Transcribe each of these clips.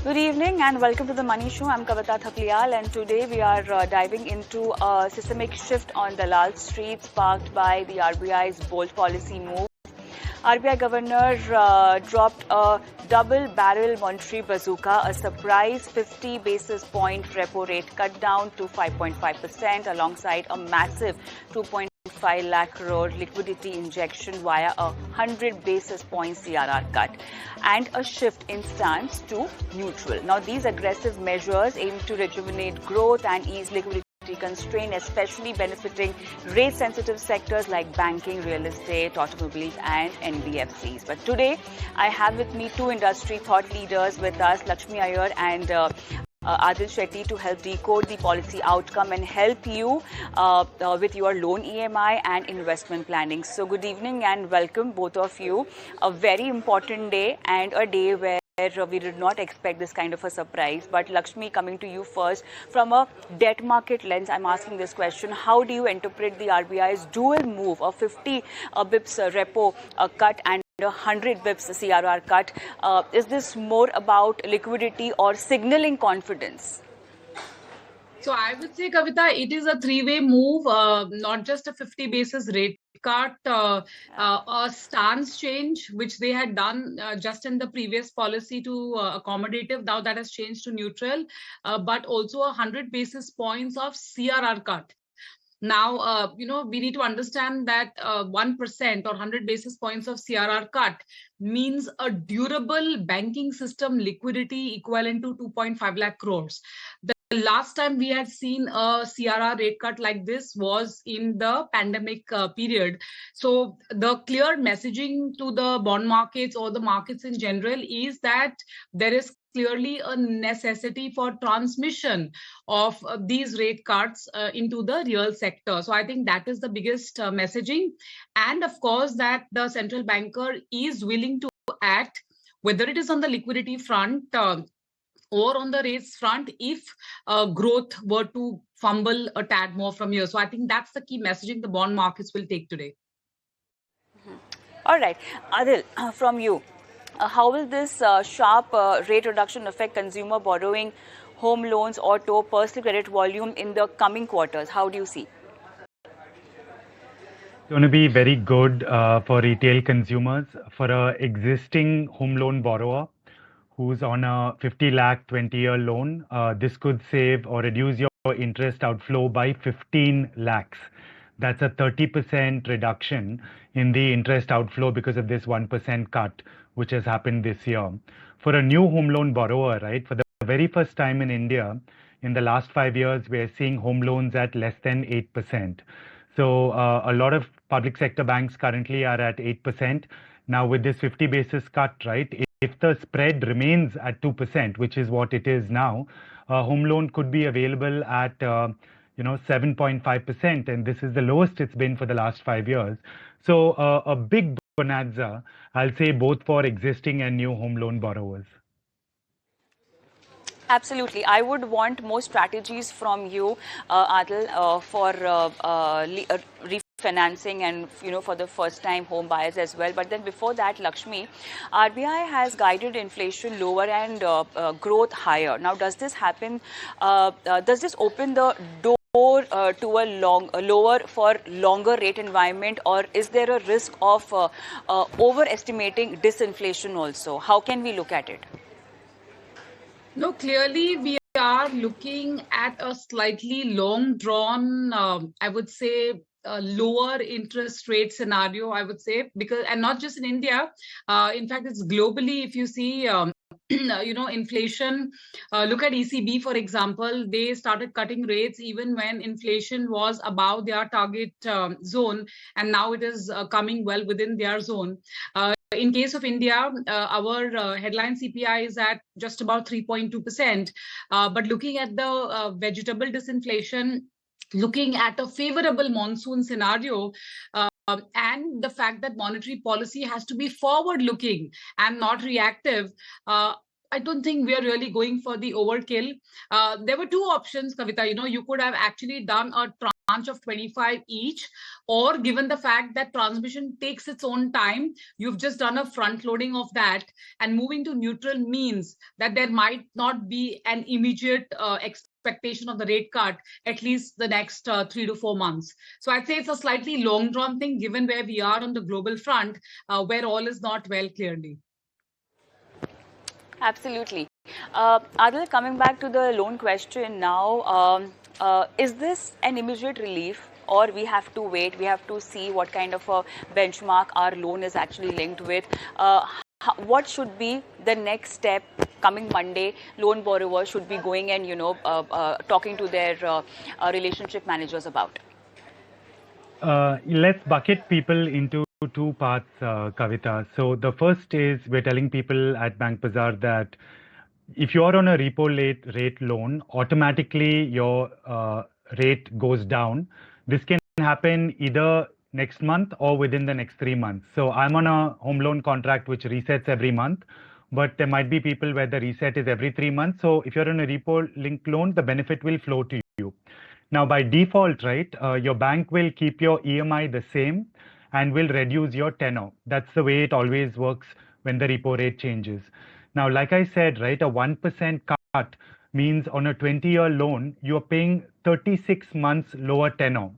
Good evening and welcome to the Money Show. I'm Kavita Thakliyal and today we are diving into a systemic shift on Dalal Street sparked by the RBI's bold policy move. RBI Governor dropped a double-barrel monetary bazooka, a surprise 50 basis point repo rate cut down to 5.5% alongside a massive 2.5 lakh crore liquidity injection via a 100 basis point CRR cut and a shift in stance to neutral. Now, these aggressive measures aim to rejuvenate growth and ease liquidity constraint, especially benefiting rate-sensitive sectors like banking, real estate, automobiles and NBFCs. But today, I have with me two industry thought leaders with us, Lakshmi Iyer and Adil Shetty, to help decode the policy outcome and help you with your loan EMI and investment planning. So good evening and welcome both of you. A very important day and a day where we did not expect this kind of a surprise. But Lakshmi, coming to you first, from a debt market lens, I'm asking this question. How do you interpret the RBI's dual move of 50 bips repo cut and 100 bips CRR cut? Is this more about liquidity or signaling confidence? So I would say, Kavita, it is a three-way move, not just a 50 basis rate cut, a stance change, which they had done just in the previous policy to accommodative. Now that has changed to neutral, but also 100 basis points of CRR cut. Now, we need to understand that 1% or 100 basis points of CRR cut means a durable banking system liquidity equivalent to 2.5 lakh crores. The last time we had seen a CRR rate cut like this was in the pandemic period. So the clear messaging to the bond markets or the markets in general is that there is clearly a necessity for transmission of these rate cuts into the real sector. So I think that is the biggest messaging. And of course, that the central banker is willing to act, whether it is on the liquidity front or on the rates front, if growth were to fumble a tad more from here. So I think that's the key messaging the bond markets will take today. All right. Adil, from you, how will this sharp rate reduction affect consumer borrowing, home loans, auto, personal credit volume in the coming quarters? How do you see? It's going to be very good for retail consumers. For an existing home loan borrower who's on a 50 lakh 20-year loan, this could save or reduce your interest outflow by 15 lakhs. That's a 30% reduction in the interest outflow because of this 1% cut, which has happened this year. For a new home loan borrower, right, for the very first time in India, in the last 5 years, we're seeing home loans at less than 8%. So a lot of public sector banks currently are at 8%. Now with this 50 basis cut, right, if the spread remains at 2%, which is what it is now, a home loan could be available at 7.5%, and this is the lowest it's been for the last 5 years. So a big bonanza, I'll say, both for existing and new home loan borrowers. Absolutely. I would want more strategies from you, Adil, for refinancing and, for the first time home buyers as well. But then before that, Lakshmi, RBI has guided inflation lower and growth higher. Now, does this happen? Does this open the door to a lower for longer rate environment, or is there a risk of overestimating disinflation also? How can we look at it? No, clearly we are looking at a slightly long drawn, I would say, lower interest rate scenario, I would say, because, and not just in India, in fact, it's globally. If you see, inflation, look at ECB, for example, they started cutting rates even when inflation was above their target zone, and now it is coming well within their zone. In case of India, our headline CPI is at just about 3.2%. But looking at the vegetable disinflation, looking at a favorable monsoon scenario, and the fact that monetary policy has to be forward-looking and not reactive, I don't think we are really going for the overkill. There were two options, Kavita. You could have actually done a tranche of 25 each, or given the fact that transmission takes its own time, you've just done a front loading of that, and moving to neutral means that there might not be an immediate expectation of the rate cut, at least the next 3 to 4 months. So I'd say it's a slightly long drawn thing, given where we are on the global front, where all is not well clearly. Absolutely. Adil, coming back to the loan question now, is this an immediate relief, or we have to wait, we have to see what kind of a benchmark our loan is actually linked with? What should be the next step coming Monday? Loan borrowers should be going and, talking to their relationship managers about. Let's bucket people into two parts, Kavita. So the first is we're telling people at Bank Bazaar that if you're on a repo rate loan, automatically your rate goes down. This can happen either next month or within the next 3 months. So I'm on a home loan contract which resets every month, but there might be people where the reset is every 3 months. So if you're on a repo linked loan, the benefit will flow to you. Now, by default, right, your bank will keep your EMI the same and will reduce your tenor. That's the way it always works when the repo rate changes. Now, like I said, right, a 1% cut means on a 20-year loan, you're paying 36 months lower tenor.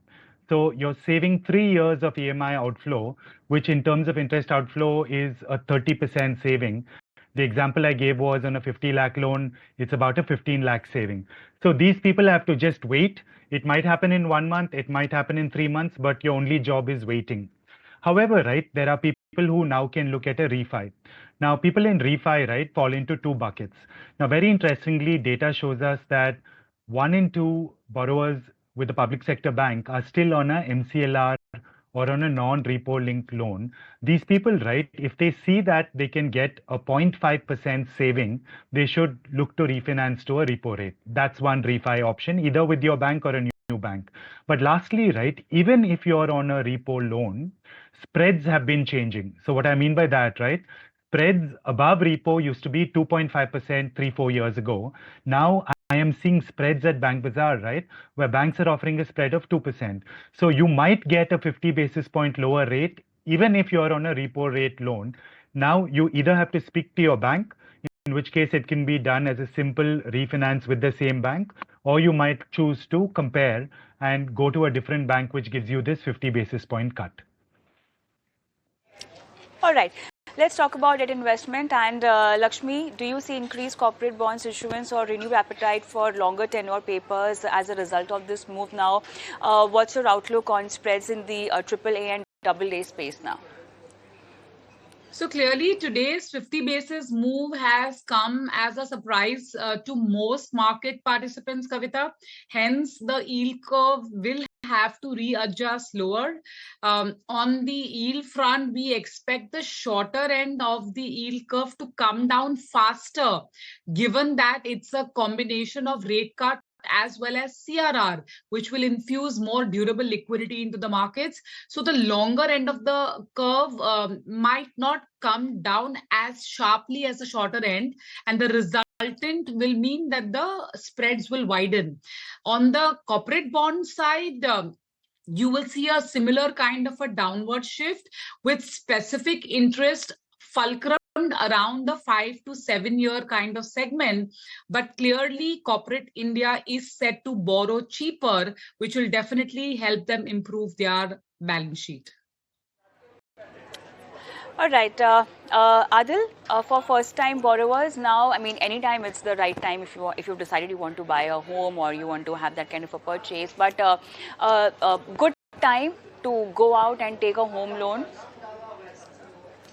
So you're saving 3 years of EMI outflow, which in terms of interest outflow is a 30% saving. The example I gave was on a 50 lakh loan, it's about a 15 lakh saving. So these people have to just wait. It might happen in 1 month, it might happen in 3 months, but your only job is waiting. However, right, there are people who now can look at a refi. Now, people in refi, right, fall into two buckets. Now, very interestingly, data shows us that 1 in 2 borrowers with the public sector bank are still on a MCLR or on a non-repo linked loan. These people, right, if they see that they can get a 0.5% saving, they should look to refinance to a repo rate. That's one refi option, either with your bank or a new bank. But lastly, right, even if you're on a repo loan, spreads have been changing. So what I mean by that, right? Spreads above repo used to be 2.5% 3-4 years ago. Now I am seeing spreads at Bank Bazaar, right, where banks are offering a spread of 2%. So you might get a 50 basis point lower rate, even if you're on a repo rate loan. Now you either have to speak to your bank, in which case it can be done as a simple refinance with the same bank, or you might choose to compare and go to a different bank which gives you this 50 basis point cut. All right. Let's talk about debt investment. And Lakshmi, do you see increased corporate bonds issuance or renewed appetite for longer tenure papers as a result of this move now? What's your outlook on spreads in the AAA and AA space now? So clearly today's 50 basis move has come as a surprise to most market participants, Kavita. Hence, the yield curve will have to readjust lower. On the yield front, we expect the shorter end of the yield curve to come down faster, given that it's a combination of rate cut as well as CRR, which will infuse more durable liquidity into the markets. So the longer end of the curve might not come down as sharply as the shorter end, and the resultant will mean that the spreads will widen. On the corporate bond side, you will see a similar kind of a downward shift with specific interest fulcrum around the 5 to 7 year kind of segment. But clearly, corporate India is set to borrow cheaper, which will definitely help them improve their balance sheet. All right, Adil, for first-time borrowers now, I mean, anytime it's the right time if you've decided you want to buy a home or you want to have that kind of a purchase, but good time to go out and take a home loan.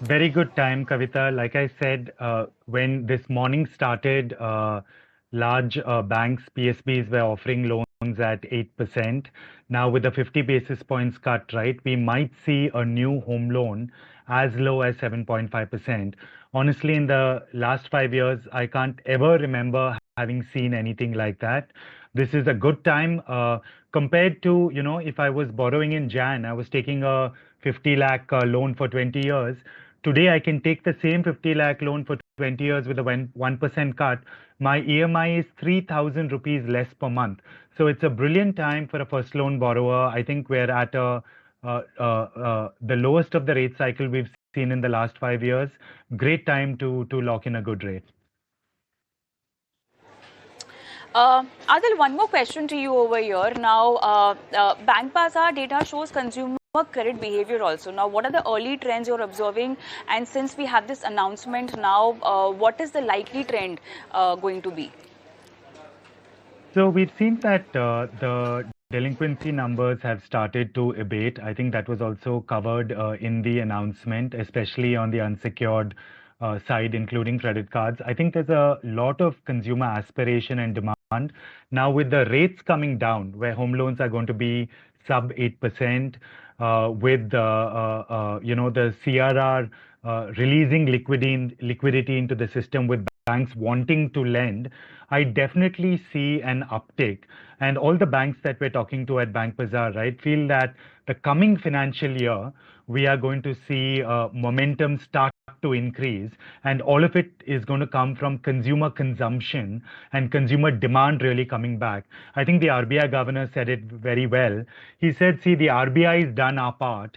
Very good time, Kavita. Like I said, when this morning started, large banks, PSBs were offering loans at 8%. Now with the 50 basis points cut, right, we might see a new home loan as low as 7.5%. Honestly, in the last 5 years, I can't ever remember having seen anything like that. This is a good time compared to, if I was borrowing in Jan, I was taking a 50 lakh loan for 20 years. Today, I can take the same 50 lakh loan for 20 years with a 1% cut, my EMI is 3,000 rupees less per month. So it's a brilliant time for a first loan borrower. I think we're at the lowest of the rate cycle we've seen in the last 5 years. Great time to lock in a good rate. Adil, one more question to you over here. Now, Bank Bazaar data shows consumer credit behavior also. Now, what are the early trends you're observing? And since we have this announcement now, what is the likely trend going to be? So we've seen that the delinquency numbers have started to abate. I think that was also covered in the announcement, especially on the unsecured side, including credit cards. I think there's a lot of consumer aspiration and demand. Now with the rates coming down, where home loans are going to be sub 8%, with the CRR releasing liquidity into the system with banks wanting to lend, I definitely see an uptick. And all the banks that we're talking to at Bank Bazaar, right, feel that the coming financial year, we are going to see momentum start to increase. And all of it is going to come from consumer consumption and consumer demand really coming back. I think the RBI governor said it very well. He said, see, the RBI has done our part.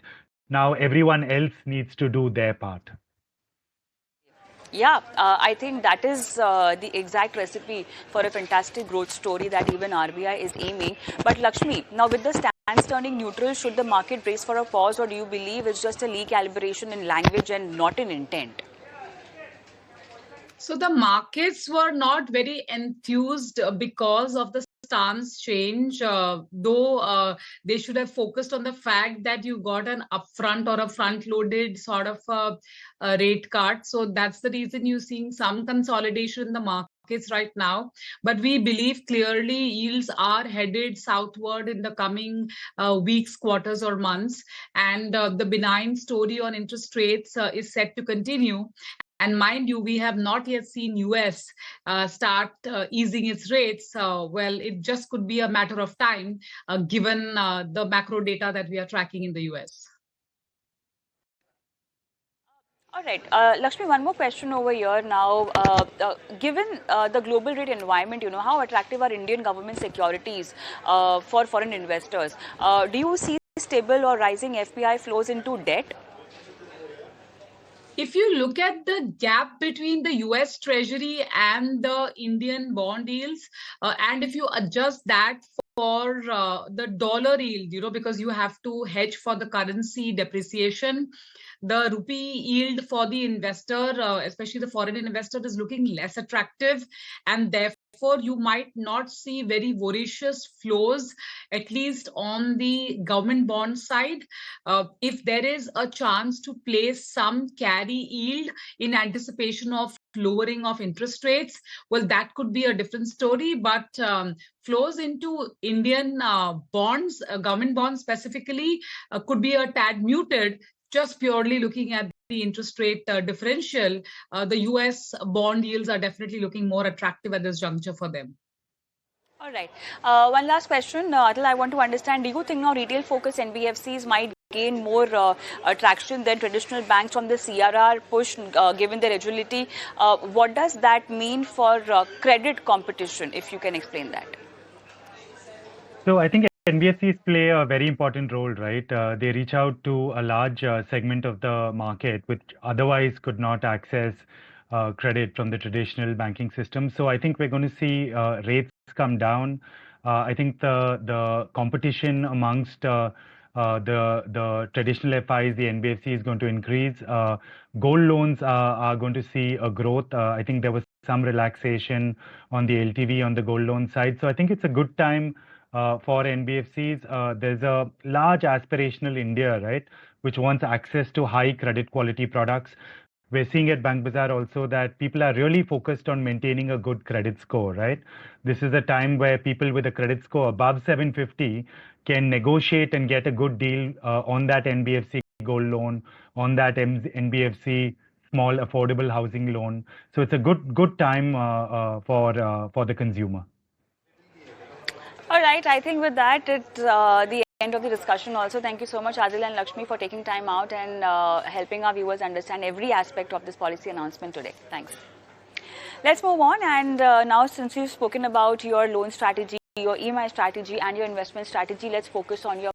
Now everyone else needs to do their part. Yeah, I think that is the exact recipe for a fantastic growth story that even RBI is aiming. But Lakshmi, now with the stance turning neutral, should the market brace for a pause, or do you believe it's just a recalibration in language and not in intent? So the markets were not very enthused because of the stance change, though they should have focused on the fact that you got an upfront or a front-loaded sort of a rate cut. So that's the reason you're seeing some consolidation in the markets right now. But we believe clearly yields are headed southward in the coming weeks, quarters, or months. And the benign story on interest rates is set to continue. And mind you, we have not yet seen US start easing its rates. Well, it just could be a matter of time, given the macro data that we are tracking in the US. All right, Lakshmi, one more question over here now. Given the global rate environment, how attractive are Indian government securities for foreign investors? Do you see stable or rising FPI flows into debt? If you look at the gap between the US Treasury and the Indian bond yields, and if you adjust that for the dollar yield, because you have to hedge for the currency depreciation, the rupee yield for the investor, especially the foreign investor, is looking less attractive, and therefore you might not see very voracious flows, at least on the government bond side. If there is a chance to place some carry yield in anticipation of lowering of interest rates, well, that could be a different story. But flows into Indian bonds, government bonds specifically, could be a tad muted, just purely looking at the interest rate differential. The US bond yields are definitely looking more attractive at this juncture for them. All right. One last question. Atul, I want to understand, do you think now retail-focused NBFCs might gain more traction than traditional banks from the CRR push, given their agility? What does that mean for credit competition, if you can explain that? So I think NBFCs play a very important role, right? They reach out to a large segment of the market which otherwise could not access credit from the traditional banking system. So I think we're going to see rates come down. I think the competition amongst the traditional FIs, the NBFC, is going to increase. Gold loans are going to see a growth. I think there was some relaxation on the LTV on the gold loan side. So I think it's a good time for NBFCs. There's a large aspirational India, right, which wants access to high credit quality products. We're seeing at Bank Bazaar also that people are really focused on maintaining a good credit score, right? This is a time where people with a credit score above 750 can negotiate and get a good deal on that NBFC gold loan, on that NBFC small affordable housing loan. So it's a good time for the consumer. All right, I think with that, the End of the discussion also. Thank you so much, Adil and Lakshmi, for taking time out and helping our viewers understand every aspect of this policy announcement today. Thanks. Let's move on, and now since you've spoken about your loan strategy, your EMI strategy and your investment strategy, let's focus on your